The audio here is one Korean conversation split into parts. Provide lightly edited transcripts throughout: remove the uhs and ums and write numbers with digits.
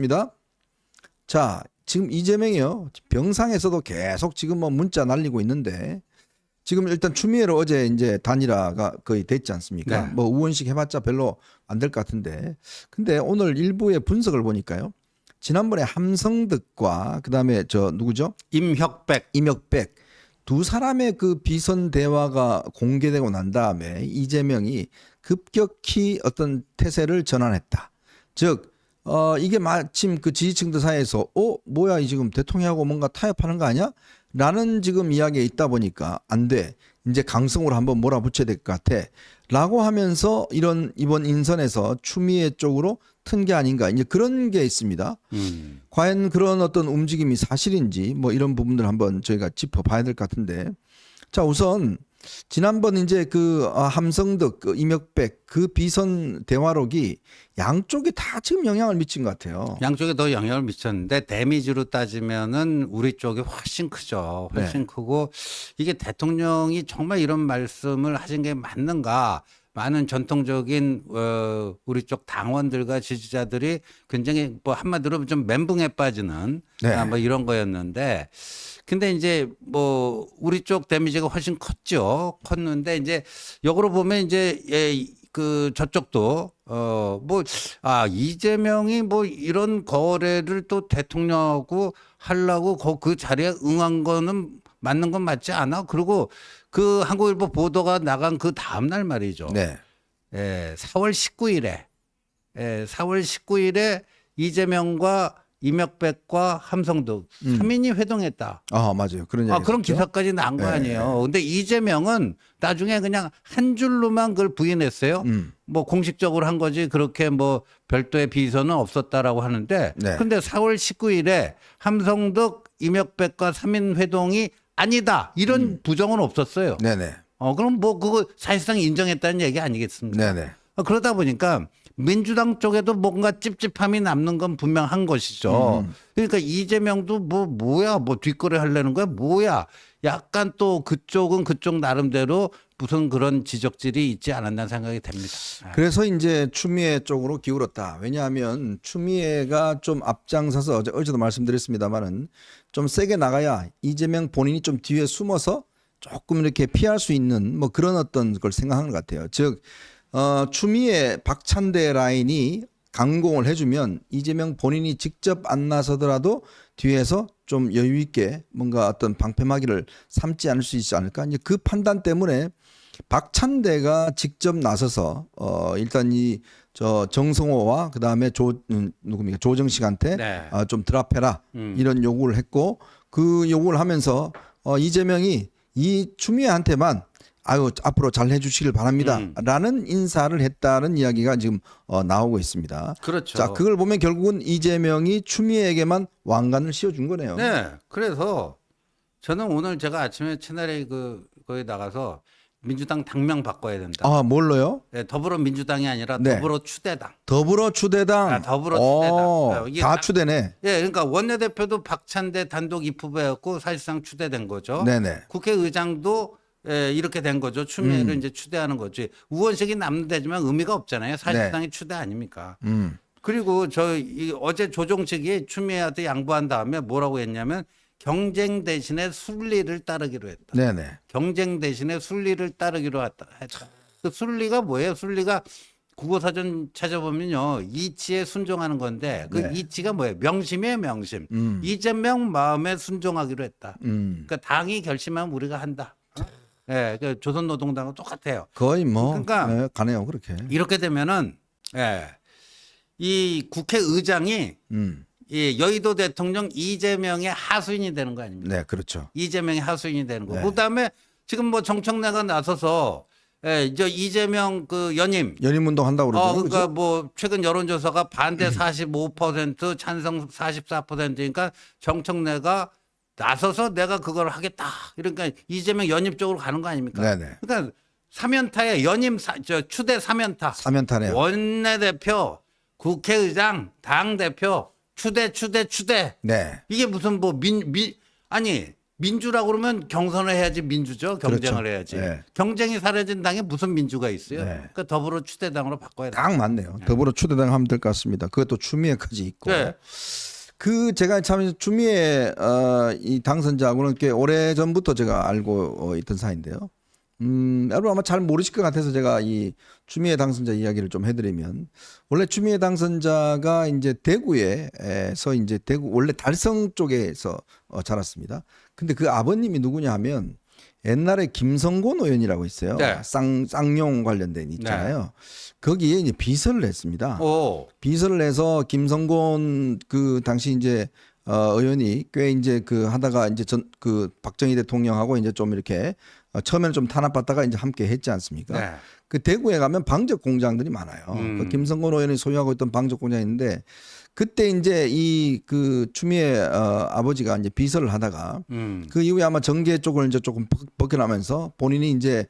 입니다. 자, 지금 이재명이요. 병상에서도 계속 지금 뭐 문자 날리고 있는데 지금 일단 추미애로 어제 이제 단일화가 거의 됐지 않습니까? 네. 뭐 우원식 해봤자 별로 안 될 것 같은데. 근데 오늘 일부의 분석을 보니까요. 지난번에 함성득과 그다음에 저 누구죠? 임혁백 두 사람의 그 비선 대화가 공개되고 난 다음에 이재명이 급격히 어떤 태세를 전환했다. 즉 이게 마침 그 지지층들 사이에서 뭐야 이 지금 대통령하고 뭔가 타협하는 거 아니야? 라는 지금 이야기가 있다 보니까 안 돼. 이제 강성으로 한번 몰아붙여야 될 것 같아. 라고 하면서 이번 인선에서 추미애 쪽으로 튼 게 아닌가. 이제 그런 게 있습니다. 과연 그런 어떤 움직임이 사실인지 뭐 이런 부분들 한번 저희가 짚어봐야 될 것 같은데. 자, 우선 지난번 이제 그 함성득, 그 임혁백 그 비선 대화록이 양쪽이 다 지금 영향을 미친 것 같아요. 양쪽에 더 영향을 미쳤는데 데미지로 따지면은 우리 쪽이 훨씬 크죠. 훨씬 네. 크고 이게 대통령이 정말 이런 말씀을 하신 게 맞는가? 많은 전통적인 우리 쪽 당원들과 지지자들이 굉장히 뭐 한마디로 좀 멘붕에 빠지는 네. 뭐 이런 거였는데 근데 이제 뭐 우리 쪽 데미지가 훨씬 컸는데 이제 역으로 보면 이제 그 저쪽도 이재명이 뭐 이런 거래를 또 대통령하고 하려고 그 자리에 응한 거는 맞는 건 맞지 않아? 그리고 그 한국일보 보도가 나간 그 다음 날 말이죠. 네. 4월 19일에 4월 19일에 이재명과 임혁백과 함성득 3인이 회동했다. 맞아요. 그런 얘기. 그런 기사까지 난 거 네. 아니에요. 근데 이재명은 나중에 그냥 한 줄로만 그걸 부인했어요. 뭐 공식적으로 한 거지 그렇게 뭐 별도의 비서는 없었다라고 하는데 네. 근데 4월 19일에 함성득 임혁백과 3인 회동이 아니다. 이런 부정은 없었어요. 네네. 그럼 뭐 그거 사실상 인정했다는 얘기 아니겠습니까? 네네. 그러다 보니까 민주당 쪽에도 뭔가 찝찝함이 남는 건 분명한 것이죠. 그러니까 이재명도 뭐야 뒷거래 하려는 거야 뭐야 약간 또 그쪽은 그쪽 나름대로 무슨 그런 지적질이 있지 않았나 생각이 됩니다. 그래서 이제 추미애 쪽으로 기울었다. 왜냐하면 추미애가 좀 앞장서서 어제도 말씀드렸습니다만은 좀 세게 나가야 이재명 본인이 좀 뒤에 숨어서 조금 이렇게 피할 수 있는 뭐 그런 어떤 걸 생각하는 것 같아요. 즉 추미애 박찬대 라인이 강공을 해주면 이재명 본인이 직접 안 나서더라도 뒤에서 좀 여유 있게 뭔가 어떤 방패막이를 삼지 않을 수 있지 않을까. 이제 그 판단 때문에 박찬대가 직접 나서서 일단 저 정성호와 그다음에 누굽니까 조정식한테 네. 좀 드랍해라 이런 요구를 했고 그 요구를 하면서 이재명이 이 추미애한테만 앞으로 잘 해주시길 바랍니다라는 인사를 했다는 이야기가 지금 나오고 있습니다. 그렇죠. 자, 그걸 보면 결국은 이재명이 추미애에게만 왕관을 씌워준 거네요. 네. 그래서 저는 오늘 제가 아침에 채널에 거기 나가서 민주당 당명 바꿔야 된다. 뭘로요? 네, 더불어민주당이 아니라 네. 더불어추대당. 더불어추대당. 더불어추대당. 이게 다 추대네. 그러니까 원내대표도 박찬대 단독 입후보였고 사실상 추대된 거죠. 네네. 국회의장도 이렇게 된 거죠. 추미애를 이제 추대하는 거지. 우원식이 남대지만 의미가 없잖아요. 사실상이 추대 아닙니까? 그리고 어제 조정식이 추미애한테 양보한 다음에 뭐라고 했냐면 경쟁 대신에 순리를 따르기로 했다. 네네. 경쟁 대신에 순리를 따르기로 했다. 그 순리가 뭐예요? 순리가 국어사전 찾아보면요. 이치에 순종하는 건데 그 네. 이치가 뭐예요? 명심이에요, 명심. 이재명 마음에 순종하기로 했다. 그러니까 당이 결심하면 우리가 한다. 그 조선노동당은 똑같아요. 거의 그러니까 가네요 그렇게. 이렇게 되면은 이 국회의장이 이 여의도 대통령 이재명의 하수인이 되는 거 아닙니까? 네, 그렇죠. 이재명의 하수인이 되는 거. 네. 그다음에 지금 뭐 정청래가 나서서 이제 이재명 그 연임운동 한다고 그러죠. 그러니까 뭐 최근 여론조사가 반대 45% 찬성 44%니까 정청래가 나서서 내가 그걸 하겠다. 그러니까 이재명 연임 쪽으로 가는 거 아닙니까? 네네. 그러니까 사면타에 추대 사면타. 사면타네요. 원내대표, 국회의장, 당대표 추대. 네. 이게 무슨 뭐 아니 민주라고 그러면 경선을 해야지 민주죠. 경쟁을 그렇죠. 해야지. 네. 경쟁이 사라진 당에 무슨 민주가 있어요. 네. 그러니까 더불어 추대당으로 바꿔야 돼. 딱 맞네요. 더불어 추대당 하면 될 것 같습니다. 그것도 추미애까지 있고. 네. 그 제가 참 추미애 이 당선자하고는 꽤 오래 전부터 제가 알고 있던 사이인데요. 여러분 아마 잘 모르실 것 같아서 제가 이 추미애 당선자 이야기를 좀 해드리면, 원래 추미애 당선자가 이제 대구에서 이제 대구 원래 달성 쪽에서 자랐습니다. 근데 그 아버님이 누구냐 하면 옛날에 김성곤 의원이라고 있어요. 네. 쌍용 관련된 있잖아요. 거기에 이제 비서를 했습니다. 오. 비서를 해서 김성곤 그 당시 이제 의원이 꽤 이제 그 하다가 이제 그 박정희 대통령하고 이제 좀 이렇게 처음에는 좀 탄압받다가 이제 함께 했지 않습니까? 네. 그 대구에 가면 방적 공장들이 많아요. 그 김성곤 의원이 소유하고 있던 방적 공장이 있는데, 그때 이제 이 그 추미애 아버지가 이제 비서를 하다가 그 이후에 아마 정계 쪽을 이제 조금 벗겨나면서 본인이 이제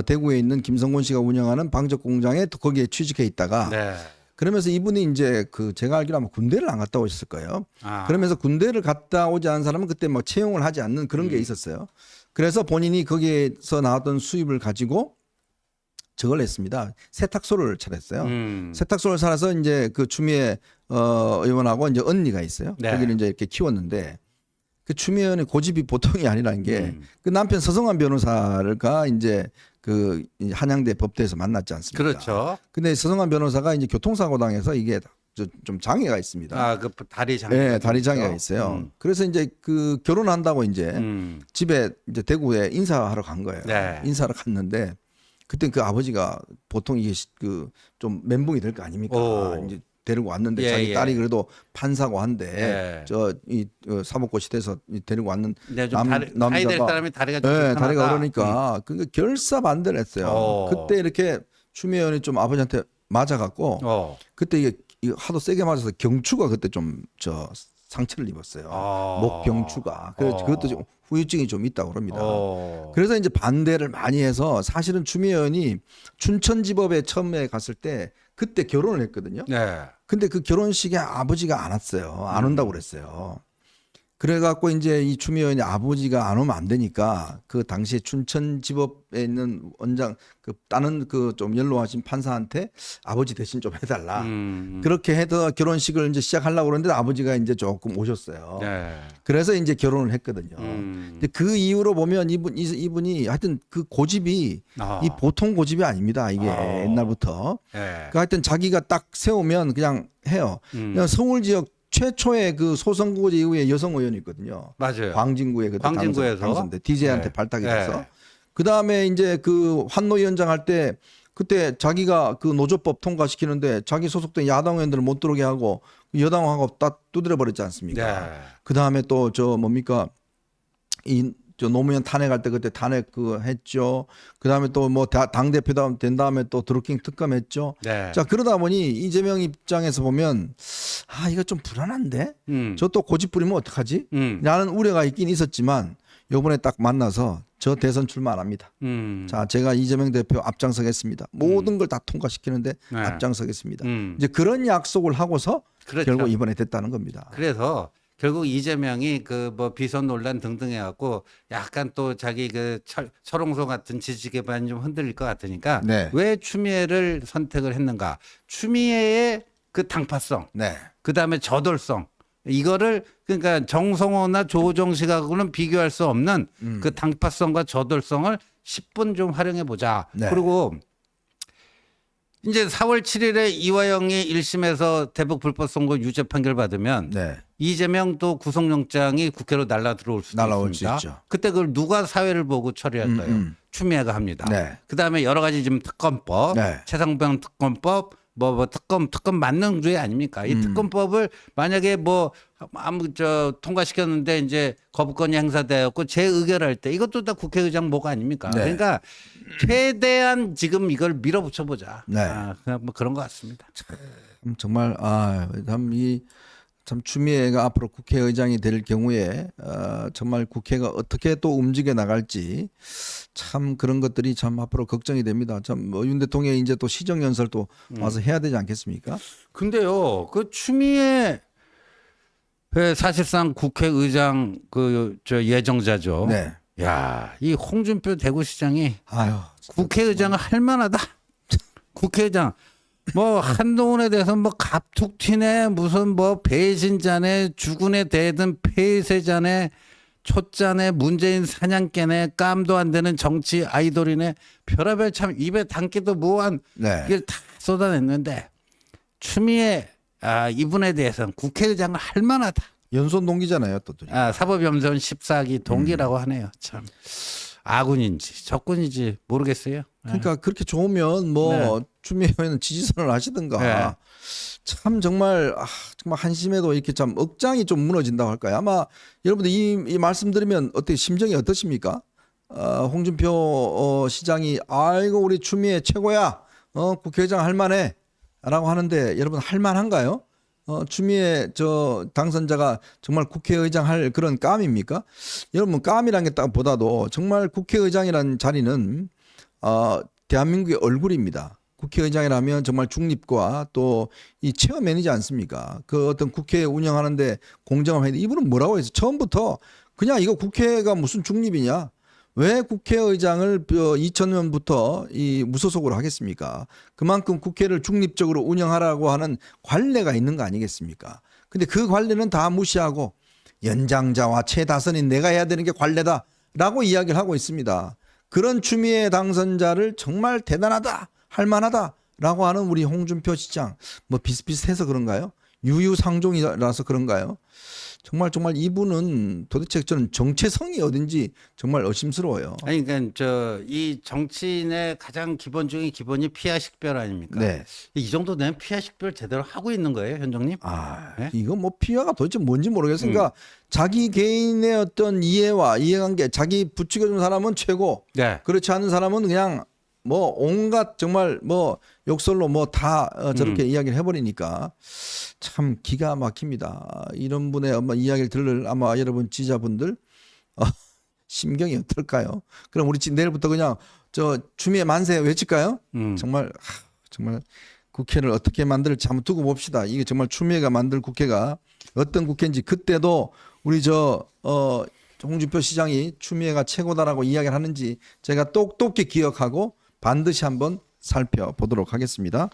대구에 있는 김성곤 씨가 운영하는 방적 공장에 또 거기에 취직해 있다가 네. 그러면서 이분이 이제 그 제가 알기로 아마 군대를 안 갔다 오셨을 거예요. 아. 그러면서 군대를 갔다 오지 않은 사람은 그때 뭐 채용을 하지 않는 그런 게 있었어요. 그래서 본인이 거기에서 나왔던 수입을 가지고 저걸 했습니다. 세탁소를 차렸어요. 세탁소를 살아서 이제 그 추미애 의원하고 이제 언니가 있어요. 네. 거기를 이제 이렇게 키웠는데, 그 추미애 의원의 고집이 보통이 아니라는 게 그 남편 서성환 변호사가 이제 그 한양대 법대에서 만났지 않습니까? 그렇죠. 근데 서성환 변호사가 이제 교통사고 당해서 이게 좀 장애가 있습니다. 아, 그 다리 장애. 네, 다리 장애가 있어요. 그래서 이제 그 결혼한다고 이제 집에 이제 대구에 인사하러 간 거예요. 네. 인사하러 갔는데 그때 그 아버지가 보통 이게 그 좀 멘붕이 될 거 아닙니까? 오. 이제 데리고 왔는데 예, 자기 예. 딸이 그래도 판사고 한데 예. 저 이 사법고시 돼서 데리고 왔는 네, 좀 사이 될 사람이 다리가 좀 네, 불편하다. 다리가 그러니까 그 결사 반대를 했어요. 그때 이렇게 추미애 의원이 좀 아버지한테 맞아갖고 그때 이게 하도 세게 맞아서 경추가 그때 좀 저 상처를 입었어요. 목 경추가. 그래서 그것도 좀 후유증이 좀 있다고 그럽니다. 그래서 이제 반대를 많이 해서 사실은 추미애 의원이 춘천지법에 처음에 갔을 때 그때 결혼을 했거든요. 네. 근데 그 결혼식에 아버지가 안 왔어요. 안 온다고 그랬어요. 그래갖고 이제 이 추미애 의원이 아버지가 안 오면 안 되니까 그 당시에 춘천지법에 있는 원장 그 다른 그 좀 연로하신 판사한테 아버지 대신 좀 해달라. 그렇게 해서 결혼식을 이제 시작하려고 그러는데 아버지가 이제 조금 오셨어요. 네. 그래서 이제 결혼을 했거든요. 근데 그 이후로 보면 이분이 하여튼 그 고집이 이 보통 고집이 아닙니다. 이게 옛날부터. 네. 그 하여튼 자기가 딱 세우면 그냥 해요. 그냥 서울 지역 최초의 그 소선거제 이후에 여성 의원이 있거든요. 맞아요. 광진구에 그때 광진구에서 당선돼 DJ한테 네. 발탁이 네. 돼서 그 다음에 이제 그 환노위원장 할 때 그때 자기가 그 노조법 통과시키는데 자기 소속된 야당 의원들을 못 들어오게 하고 여당하고 딱 두드려 버렸지 않습니까? 네. 그 다음에 또 저 뭡니까 저 노무현 탄핵할 때 그때 탄핵 그 했죠. 그 다음에 또 뭐 당 대표 된 다음에 또 드루킹 특검했죠. 네. 자 그러다 보니 이재명 입장에서 보면 아 이거 좀 불안한데 저 또 고집 부리면 어떡하지? 라는 우려가 있긴 있었지만 요번에 딱 만나서 저 대선 출마 안 합니다. 자 제가 이재명 대표 앞장서겠습니다. 모든 걸 다 통과시키는데 네. 앞장서겠습니다. 이제 그런 약속을 하고서 그렇죠. 결국 이번에 됐다는 겁니다. 그래서 결국 이재명이 그 뭐 비선 논란 등등 해갖고 약간 또 자기 그 철옹소 같은 지지 기반이 좀 흔들릴 것 같으니까 네. 왜 추미애를 선택을 했는가? 추미애의 그 당파성, 네. 그 다음에 저돌성 이거를 그러니까 정성호나 조정식하고는 비교할 수 없는 그 당파성과 저돌성을 10분 좀 활용해 보자. 네. 그리고 이제 4월 7일에 이화영이 1심에서 대북 불법 선거 유죄 판결 받으면 네. 이재명 또 구속영장이 국회로 날라 들어올 수도 날아올 있습니다. 수 있죠. 그때 그걸 누가 사회를 보고 처리할까요? 추미애가 합니다. 네. 그다음에 여러 가지 지금 특검법, 네. 최상병 특검법, 뭐 특검 만능 주의 아닙니까? 이 특검법을 만약에 뭐 아무 통과시켰는데 이제 거부권이 행사되었고 재의결할 때 이것도 다 국회의장 뭐가 아닙니까? 네. 그러니까 최대한 지금 이걸 밀어붙여 보자. 네. 그냥 뭐 그런 것 같습니다. 정말 참 추미애가 앞으로 국회의장이 될 경우에 정말 국회가 어떻게 또 움직여 나갈지 참 그런 것들이 참 앞으로 걱정이 됩니다. 참 윤 대통령이 이제 또 시정 연설 또 와서 해야 되지 않겠습니까? 근데요, 그 추미애 사실상 국회의장 저 예정자죠. 네. 야, 이 홍준표 대구시장이 아유, 국회의장을 할 만하다. 국회의장 뭐 한동훈에 대해서 뭐 갑툭튀네 무슨 뭐 배신자네 주군에 대든 폐쇄자네 초짜네 문재인 사냥개네 깜도 안 되는 정치 아이돌이네 별의별 참 입에 담기도 뭐한 네. 이걸 다 쏟아냈는데 추미애 이분에 대해서는 국회의장을 할 만하다. 연손 동기잖아요, 또 둘이. 사법연수원 14기 동기라고 하네요. 참 아군인지 적군인지 모르겠어요. 그러니까 그렇게 좋으면 뭐 추미애 의원은 지지선을 하시든가. 네. 참 정말 정말 한심해도 이렇게 참 억장이 좀 무너진다고 할까요? 아마 여러분들 이 말씀 들으면 어떻게 심정이 어떠십니까? 홍준표 시장이 아이고 우리 추미애 최고야. 국회의장 할 만해라고 하는데 여러분 할 만한가요? 추미애 저 당선자가 정말 국회의장 할 그런 감입니까? 여러분 감이란 게 딱 보다도 정말 국회의장이라는 자리는 대한민국의 얼굴입니다. 국회의장이라면 정말 중립과 또 이 체어맨이지 않습니까? 그 어떤 국회 운영하는데 공정함 해야 이분은 뭐라고 해서 처음부터 그냥 이거 국회가 무슨 중립이냐? 왜 국회의장을 2000년부터 이 무소속으로 하겠습니까? 그만큼 국회를 중립적으로 운영하라고 하는 관례가 있는 거 아니겠습니까? 근데 그 관례는 다 무시하고 연장자와 최다선인 내가 해야 되는 게 관례다라고 이야기를 하고 있습니다. 그런 추미애 당선자를 정말 대단하다, 할만하다라고 하는 우리 홍준표 시장 뭐 비슷비슷해서 그런가요? 유유상종이라서 그런가요? 정말 이분은 도대체 저는 정체성이 어딘지 정말 의심스러워요. 아니 그러니까 이 정치인의 가장 기본적인 기본이 피하 식별 아닙니까? 네. 이 정도 되면 피하 식별 제대로 하고 있는 거예요, 현정님? 네? 이거 뭐 피해가 도대체 뭔지 모르겠으니까 자기 개인의 어떤 이해관계, 자기 부추겨준 사람은 최고, 네. 그렇지 않은 사람은 그냥 뭐 온갖 정말 뭐 욕설로 뭐 다 저렇게 이야기를 해버리니까 참 기가 막힙니다. 이런 분의 아마 이야기를 들을 아마 여러분 지지자분들 심경이 어떨까요? 그럼 우리 내일부터 그냥 저 추미애 만세 외칠까요? 정말 국회를 어떻게 만들지 한번 두고 봅시다. 이게 정말 추미애가 만들 국회가 어떤 국회인지 그때도 우리 홍준표 시장이 추미애가 최고다라고 이야기를 하는지 제가 똑똑히 기억하고 반드시 한번 살펴보도록 하겠습니다.